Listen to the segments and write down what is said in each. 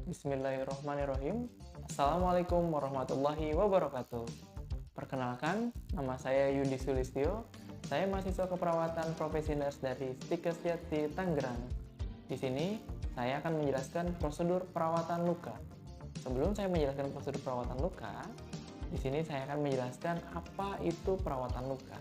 Bismillahirrahmanirrahim. Assalamualaikum warahmatullahi wabarakatuh. Perkenalkan, nama saya Yudi Sulistyo. Saya mahasiswa keperawatan profesi nurse dari Stikes Jati, Tangerang. Di sini, saya akan menjelaskan prosedur perawatan luka. Sebelum saya menjelaskan prosedur perawatan luka, di sini saya akan menjelaskan apa itu perawatan luka.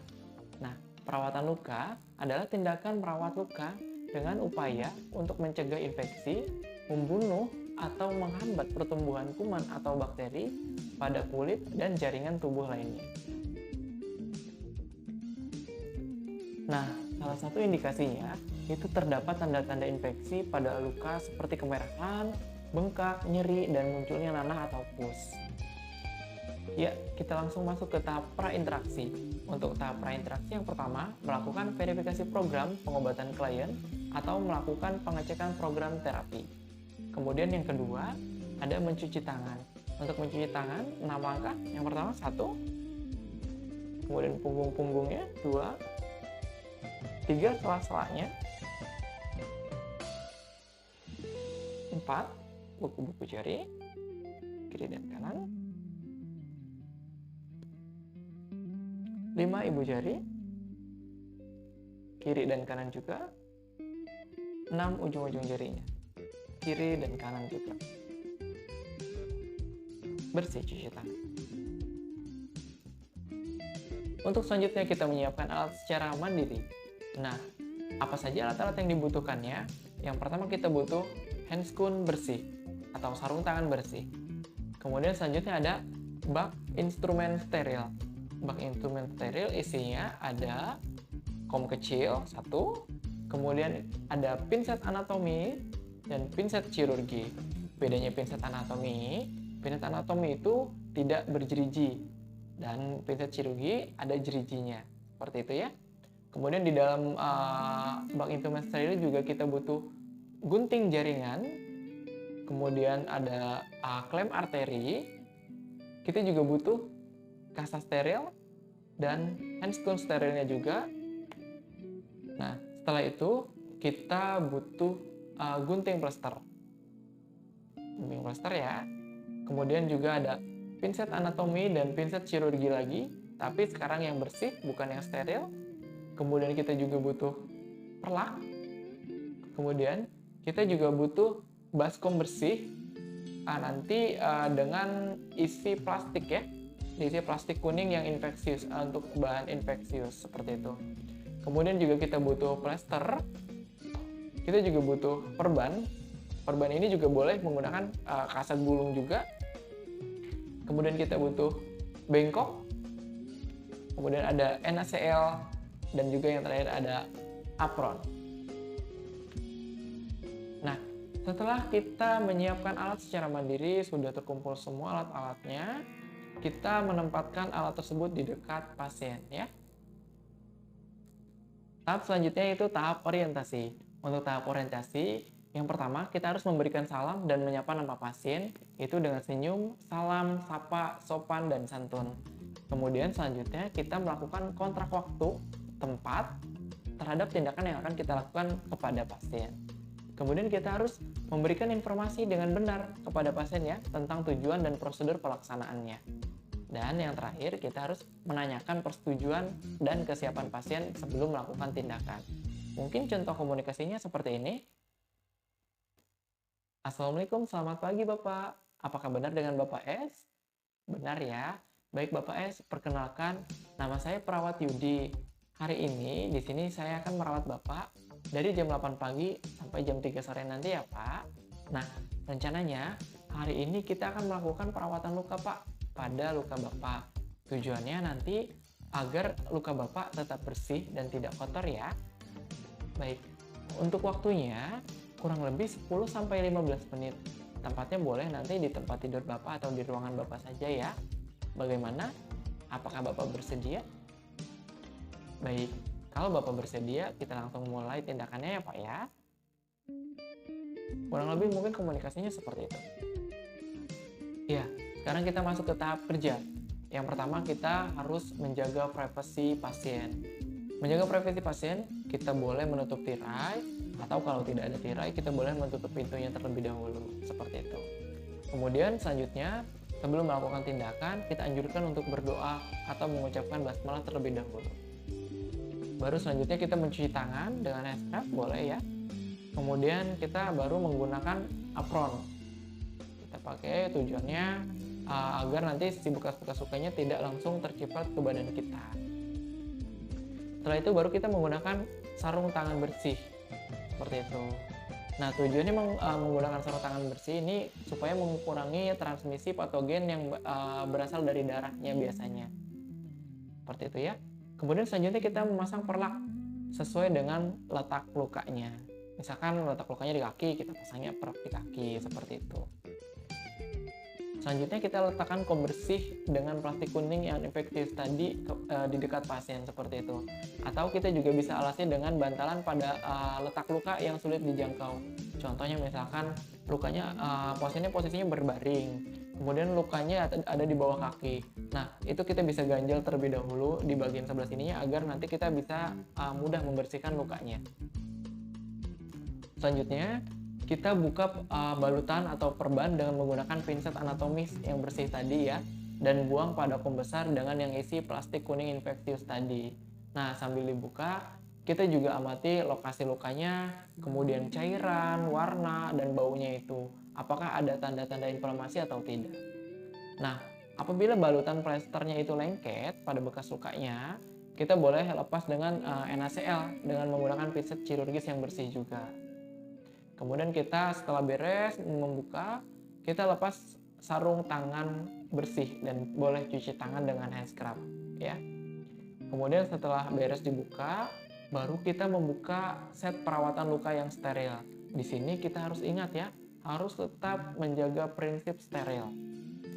Nah, perawatan luka adalah tindakan merawat luka dengan upaya untuk mencegah infeksi, membunuh, atau menghambat pertumbuhan kuman atau bakteri pada kulit dan jaringan tubuh lainnya. Nah, salah satu indikasinya itu terdapat tanda-tanda infeksi pada luka seperti kemerahan, bengkak, nyeri, dan munculnya nanah atau pus. Ya, kita langsung masuk ke tahap prainteraksi. Untuk tahap prainteraksi yang pertama, melakukan verifikasi program pengobatan klien atau melakukan pengecekan program terapi. Kemudian yang kedua, ada mencuci tangan. Untuk mencuci tangan, 6 langkah. Yang pertama, 1. Kemudian punggung-punggungnya, 2. 3, sela-selanya. 4, buku-buku jari, kiri dan kanan. 5, ibu jari, kiri dan kanan juga. 6, ujung-ujung jarinya, kiri dan kanan juga. Bersih cuci tangan. Untuk selanjutnya kita menyiapkan alat secara mandiri. Nah, apa saja alat-alat yang dibutuhkannya? Yang pertama kita butuh handscoon bersih atau sarung tangan bersih. Kemudian selanjutnya ada bak instrumen steril. Bak instrumen steril isinya ada kom kecil 1, kemudian ada pinset anatomi dan pinset chirurgi. Bedanya pinset anatomi itu tidak berjeriji dan pinset chirurgi ada jerijinya. Seperti itu ya. Kemudian di dalam bak instrumen steril juga kita butuh gunting jaringan. Kemudian ada klem arteri. Kita juga butuh kasa steril dan handscoon sterilnya juga. Nah, setelah itu kita butuh gunting plester. Gunting plester ya. Kemudian juga ada pinset anatomi dan pinset chirurgi lagi, tapi sekarang yang bersih bukan yang steril. Kemudian kita juga butuh perlak. Kemudian kita juga butuh baskom bersih. Nanti dengan isi plastik ya. Isi plastik kuning yang infeksius untuk bahan infeksius seperti itu. Kemudian juga kita butuh plester. Kita juga butuh perban. Perban ini juga boleh menggunakan kasat gulung juga. Kemudian kita butuh bengkok. Kemudian ada NaCl dan juga yang terakhir ada apron. Nah, setelah kita menyiapkan alat secara mandiri, sudah terkumpul semua alat-alatnya, kita menempatkan alat tersebut di dekat pasien ya. Tahap selanjutnya itu tahap orientasi. Untuk tahap orientasi, yang pertama kita harus memberikan salam dan menyapa nama pasien itu dengan senyum, salam, sapa, sopan, dan santun. Kemudian selanjutnya kita melakukan kontrak waktu, tempat, terhadap tindakan yang akan kita lakukan kepada pasien. Kemudian kita harus memberikan informasi dengan benar kepada pasien ya tentang tujuan dan prosedur pelaksanaannya. Dan yang terakhir, kita harus menanyakan persetujuan dan kesiapan pasien sebelum melakukan tindakan. Mungkin contoh komunikasinya seperti ini. Assalamualaikum, selamat pagi Bapak. Apakah benar dengan Bapak S? Benar ya. Baik Bapak S, perkenalkan, nama saya perawat Yudi. Hari ini di sini saya akan merawat Bapak dari jam 8 pagi sampai jam 3 sore nanti ya Pak. Nah, rencananya hari ini kita akan melakukan perawatan luka Pak pada luka Bapak. Tujuannya nanti agar luka Bapak tetap bersih dan tidak kotor ya. Baik, untuk waktunya kurang lebih 10-15 menit. Tempatnya boleh nanti di tempat tidur Bapak atau di ruangan Bapak saja ya. Bagaimana? Apakah Bapak bersedia? Baik, kalau Bapak bersedia, kita langsung mulai tindakannya ya Pak ya. Kurang lebih mungkin komunikasinya seperti itu. Ya, sekarang kita masuk ke tahap kerja. Yang pertama, kita harus menjaga privasi pasien. Menjaga privasi pasien, kita boleh menutup tirai, atau kalau tidak ada tirai, kita boleh menutup pintunya terlebih dahulu, seperti itu. Kemudian selanjutnya, sebelum melakukan tindakan, kita anjurkan untuk berdoa atau mengucapkan basmalah terlebih dahulu. Baru selanjutnya kita mencuci tangan dengan hand scrub, boleh ya. Kemudian kita baru menggunakan apron. Kita pakai tujuannya agar nanti si bekas-bekas lukanya tidak langsung terciprat ke badan kita. Setelah itu baru kita menggunakan sarung tangan bersih, seperti itu. Nah, tujuannya menggunakan sarung tangan bersih ini supaya mengurangi transmisi patogen yang berasal dari darahnya biasanya. Seperti itu ya. Kemudian selanjutnya kita memasang perlak sesuai dengan letak lukanya. Misalkan letak lukanya di kaki, kita pasangnya perlak di kaki, seperti itu. Selanjutnya kita letakkan kombersih dengan plastik kuning yang infektif tadi di dekat pasien, seperti itu. Atau kita juga bisa alasi dengan bantalan pada letak luka yang sulit dijangkau. Contohnya misalkan lukanya pasiennya posisinya berbaring, kemudian lukanya ada di bawah kaki. Nah, itu kita bisa ganjel terlebih dahulu di bagian sebelah sininya agar nanti kita bisa mudah membersihkan lukanya. Selanjutnya, kita buka balutan atau perban dengan menggunakan pinset anatomis yang bersih tadi ya, dan buang pada pembesar dengan yang isi plastik kuning infektius tadi. Nah, sambil dibuka, kita juga amati lokasi lukanya, kemudian cairan, warna, dan baunya itu. Apakah ada tanda-tanda inflamasi atau tidak? Nah, apabila balutan plesternya itu lengket pada bekas lukanya, kita boleh lepas dengan NaCl dengan menggunakan pinset kirurgis yang bersih juga. Kemudian kita setelah beres membuka, kita lepas sarung tangan bersih dan boleh cuci tangan dengan hand scrub ya. Kemudian setelah beres dibuka, baru kita membuka set perawatan luka yang steril. Di sini kita harus ingat ya, harus tetap menjaga prinsip steril.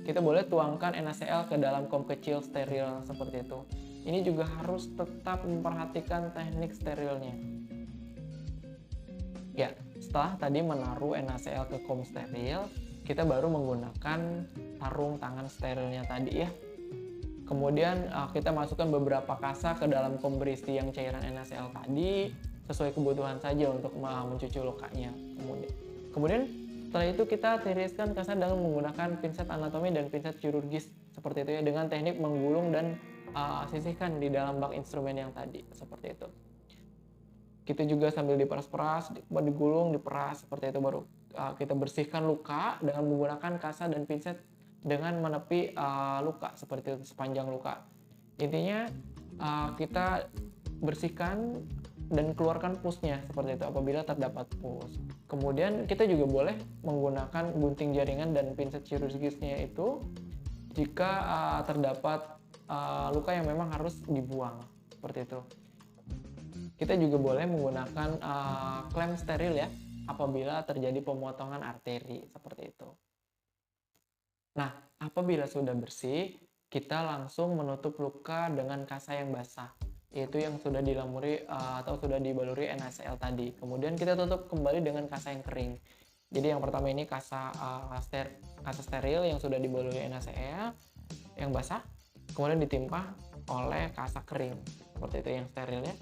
Kita boleh tuangkan NaCl ke dalam kom kecil steril seperti itu. Ini juga harus tetap memperhatikan teknik sterilnya. Ya, setelah tadi menaruh NaCl ke kom steril, kita baru menggunakan sarung tangan sterilnya tadi ya. Kemudian kita masukkan beberapa kasa ke dalam kom berisi yang cairan NaCl tadi, sesuai kebutuhan saja untuk mencuci lukanya. Kemudian setelah itu kita tiriskan kasa dengan menggunakan pinset anatomi dan pinset kirurgis seperti itu ya, dengan teknik menggulung dan sisihkan di dalam bak instrumen yang tadi, seperti itu. Kita juga sambil diperas-peras, digulung, diperas seperti itu, baru kita bersihkan luka dengan menggunakan kasa dan pinset dengan menepi luka seperti itu sepanjang luka. Intinya kita bersihkan dan keluarkan pusnya seperti itu apabila terdapat pus. Kemudian kita juga boleh menggunakan gunting jaringan dan pinset kirurgisnya itu jika terdapat luka yang memang harus dibuang seperti itu. Kita juga boleh menggunakan klem steril ya apabila terjadi pemotongan arteri seperti itu. Nah, apabila sudah bersih, kita langsung menutup luka dengan kasa yang basah, yaitu yang sudah dilamuri atau sudah dibaluri NaCl tadi. Kemudian kita tutup kembali dengan kasa yang kering. Jadi yang pertama ini kasa steril yang sudah dibaluri NaCl yang basah, kemudian ditimpa oleh kasa kering seperti itu yang steril ya.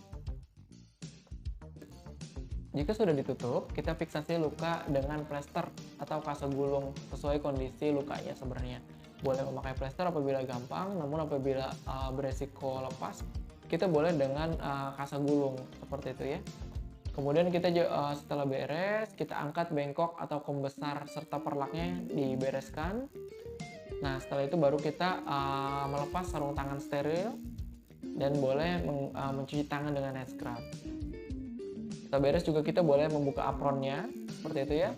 Jika sudah ditutup, kita fiksasi luka dengan plester atau kasa gulung sesuai kondisi lukanya sebenarnya. Boleh memakai plester apabila gampang, namun apabila beresiko lepas, kita boleh dengan kasa gulung seperti itu ya. Kemudian kita setelah beres, kita angkat bengkok atau kom besar serta perlaknya dibereskan. Nah, setelah itu baru kita melepas sarung tangan steril dan boleh mencuci tangan dengan hand scrub. Setelah beres juga kita boleh membuka apronnya seperti itu ya,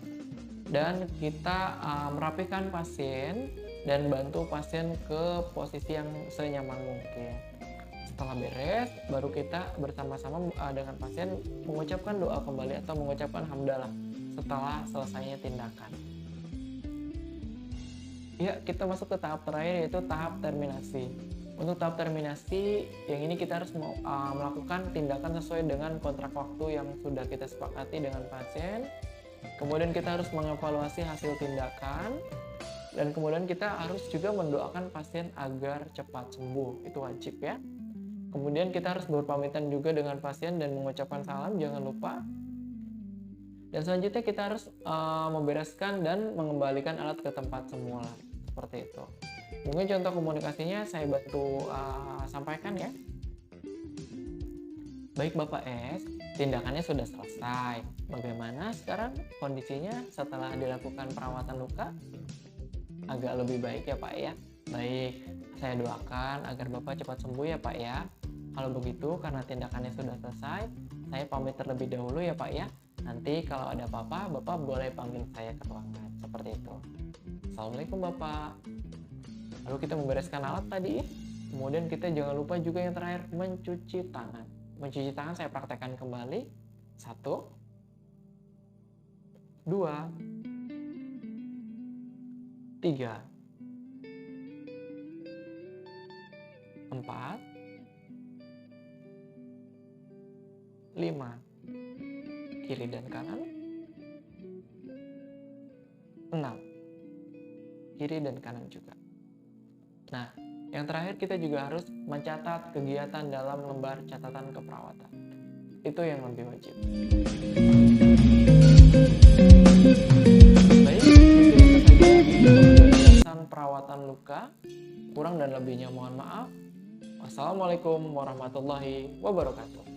dan kita merapikan pasien dan bantu pasien ke posisi yang senyaman mungkin. Setelah beres, baru kita bersama-sama dengan pasien mengucapkan doa kembali atau mengucapkan hamdalah setelah selesainya tindakan. Ya, kita masuk ke tahap terakhir, yaitu tahap terminasi. Untuk tahap terminasi, yang ini kita harus melakukan tindakan sesuai dengan kontrak waktu yang sudah kita sepakati dengan pasien. Kemudian kita harus mengevaluasi hasil tindakan. Dan kemudian kita harus juga mendoakan pasien agar cepat sembuh, itu wajib ya. Kemudian kita harus berpamitan juga dengan pasien dan mengucapkan salam, jangan lupa. Dan selanjutnya kita harus membereskan dan mengembalikan alat ke tempat semula, seperti itu. Mungkin contoh komunikasinya saya bantu sampaikan ya. Baik Bapak S, tindakannya sudah selesai. Bagaimana sekarang kondisinya setelah dilakukan perawatan luka? Agak lebih baik ya Pak ya. Baik, saya doakan agar Bapak cepat sembuh ya Pak ya. Kalau begitu, karena tindakannya sudah selesai, saya pamit terlebih dahulu ya Pak ya. Nanti kalau ada apa-apa, Bapak boleh panggil saya ke ruangan. Seperti itu. Assalamualaikum Bapak. Lalu kita membereskan alat tadi. Kemudian kita jangan lupa juga yang terakhir, mencuci tangan. Mencuci tangan saya praktekkan kembali. 1, 2, 3, 4, 5, kiri dan kanan, 6, kiri dan kanan juga. Nah, yang terakhir kita juga harus mencatat kegiatan dalam lembar catatan keperawatan. Itu yang lebih wajib. Baik, itu saja penjelasan perawatan luka. Kurang dan lebihnya mohon maaf. Wassalamualaikum warahmatullahi wabarakatuh.